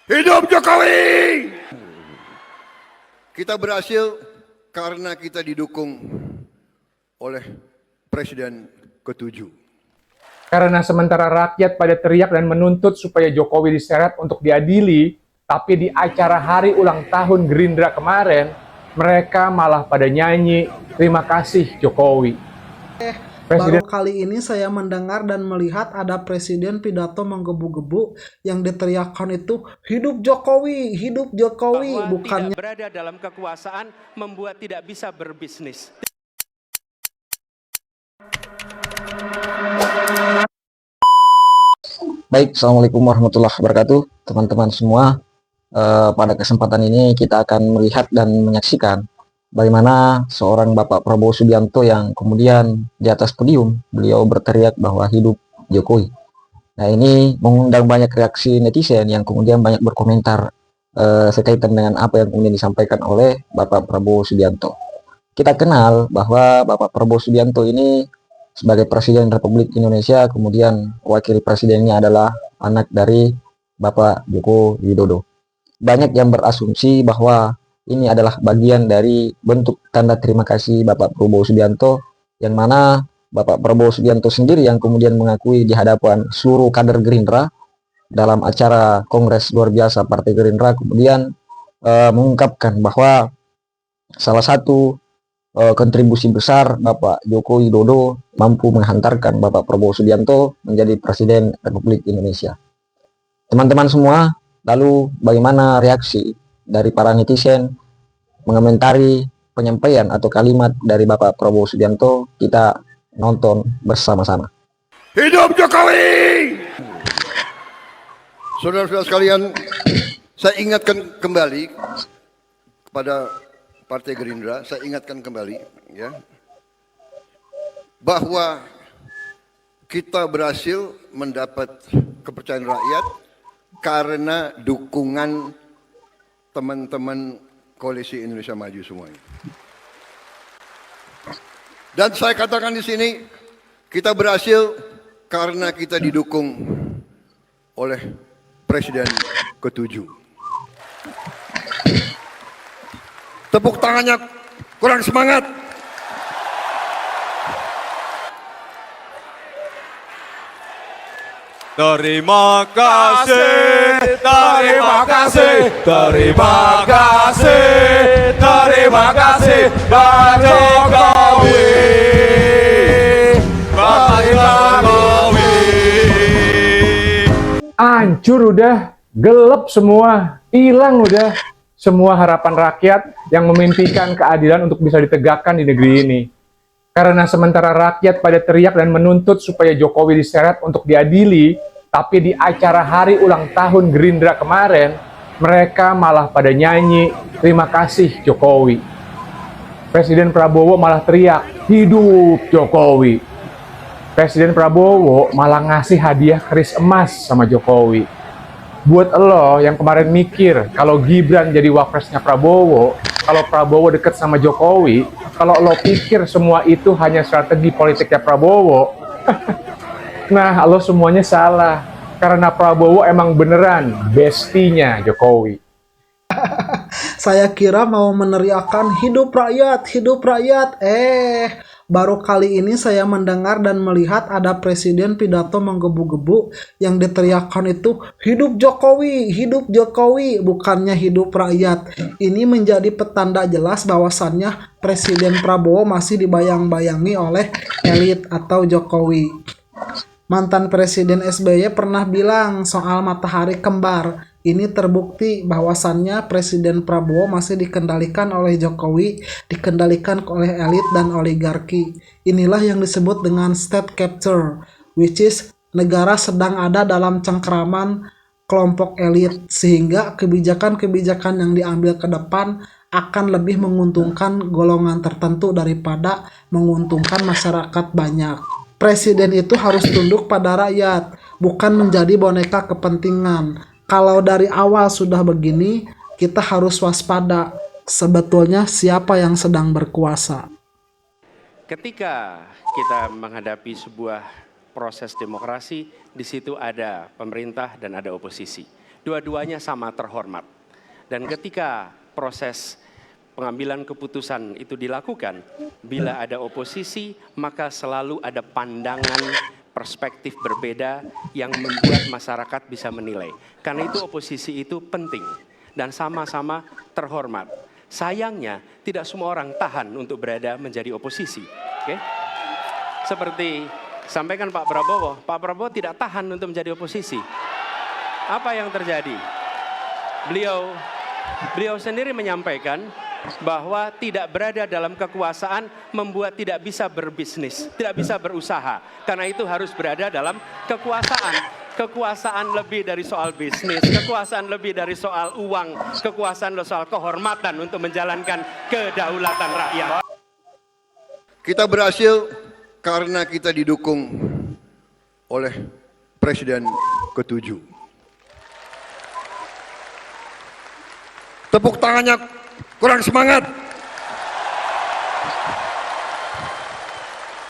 Hidup Jokowi! Kita berhasil karena kita didukung oleh Presiden ke-7. Karena sementara rakyat pada teriak dan menuntut supaya Jokowi diseret untuk diadili, tapi di acara hari ulang tahun Gerindra kemarin, mereka malah pada nyanyi, "Terima kasih Jokowi." Baru kali ini saya mendengar dan melihat ada presiden pidato menggebu-gebu yang diteriakkan itu hidup Jokowi, bahwa bukannya tidak berada dalam kekuasaan membuat tidak bisa berbisnis. Baik, Assalamualaikum warahmatullahi wabarakatuh, teman-teman semua. Pada kesempatan ini kita akan melihat dan menyaksikan bagaimana seorang Bapak Prabowo Subianto yang kemudian di atas podium beliau berteriak bahwa hidup Jokowi. Nah, ini mengundang banyak reaksi netizen yang kemudian banyak berkomentar sekaitan dengan apa yang kemudian disampaikan oleh Bapak Prabowo Subianto. Kita kenal bahwa Bapak Prabowo Subianto ini sebagai Presiden Republik Indonesia, kemudian wakil presidennya adalah anak dari Bapak Joko Widodo. Banyak yang berasumsi bahwa ini adalah bagian dari bentuk tanda terima kasih Bapak Prabowo Subianto, yang mana Bapak Prabowo Subianto sendiri yang kemudian mengakui di hadapan seluruh kader Gerindra dalam acara Kongres luar biasa Partai Gerindra, kemudian mengungkapkan bahwa salah satu kontribusi besar Bapak Joko Widodo mampu menghantarkan Bapak Prabowo Subianto menjadi Presiden Republik Indonesia. Teman-teman semua, lalu bagaimana reaksi dari para netizen mengomentari penyampaian atau kalimat dari Bapak Prabowo Subianto? Kita nonton bersama-sama. Hidup Jokowi! Saudara-saudara sekalian, saya ingatkan kembali kepada Partai Gerindra, saya ingatkan kembali ya, bahwa kita berhasil mendapat kepercayaan rakyat karena dukungan teman-teman Koalisi Indonesia Maju semuanya. Dan saya katakan di sini, kita berhasil karena kita didukung oleh Presiden ke-7. Tepuk tangannya kurang semangat. Terima kasih, terima kasih, terima kasih, terima kasih, Pak Jokowi, Pak Jokowi. Hancur udah, gelap semua, hilang udah semua harapan rakyat yang memimpikan keadilan untuk bisa ditegakkan di negeri ini. Karena sementara rakyat pada teriak dan menuntut supaya Jokowi diseret untuk diadili, tapi di acara hari ulang tahun Gerindra kemarin, mereka malah pada nyanyi, "Terima kasih Jokowi." Presiden Prabowo malah teriak, "Hidup Jokowi." Presiden Prabowo malah ngasih hadiah keris emas sama Jokowi. Buat lo yang kemarin mikir kalau Gibran jadi wapresnya Prabowo, kalau Prabowo deket sama Jokowi, kalau lo pikir semua itu hanya strategi politiknya Prabowo, nah lo semuanya salah. Karena Prabowo emang beneran bestinya Jokowi. saya kira mau meneriakkan hidup rakyat. Baru kali ini saya mendengar dan melihat ada presiden pidato menggebu-gebu yang diteriakkan itu hidup Jokowi, bukannya hidup rakyat. Ini menjadi petanda jelas bahwasannya Presiden Prabowo masih dibayang-bayangi oleh elit atau Jokowi. Mantan Presiden SBY pernah bilang soal matahari kembar. Ini terbukti bahwasannya Presiden Prabowo masih dikendalikan oleh Jokowi, dikendalikan oleh elit dan oligarki. Inilah yang disebut dengan state capture, which is negara sedang ada dalam cengkeraman kelompok elit, sehingga kebijakan-kebijakan yang diambil ke depan akan lebih menguntungkan golongan tertentu daripada menguntungkan masyarakat banyak. Presiden itu harus tunduk pada rakyat, bukan menjadi boneka kepentingan. Kalau dari awal sudah begini, kita harus waspada sebetulnya siapa yang sedang berkuasa. Ketika kita menghadapi sebuah proses demokrasi, di situ ada pemerintah dan ada oposisi. dua-duanya sama terhormat. Dan ketika proses pengambilan keputusan itu dilakukan, bila ada oposisi, maka selalu ada pandangan perspektif berbeda yang membuat masyarakat bisa menilai. Karena itu oposisi itu penting dan sama-sama terhormat. Sayangnya tidak semua orang tahan untuk berada menjadi oposisi. Oke? Seperti sampaikan Pak Prabowo tidak tahan untuk menjadi oposisi. Apa yang terjadi? Beliau sendiri menyampaikan bahwa tidak berada dalam kekuasaan membuat tidak bisa berbisnis, tidak bisa berusaha. Karena itu harus berada dalam kekuasaan. Kekuasaan lebih dari soal bisnis, kekuasaan lebih dari soal uang, kekuasaan soal kehormatan untuk menjalankan kedaulatan rakyat. Kita berhasil karena kita didukung oleh Presiden ke-7. Tepuk tangannya kurang semangat.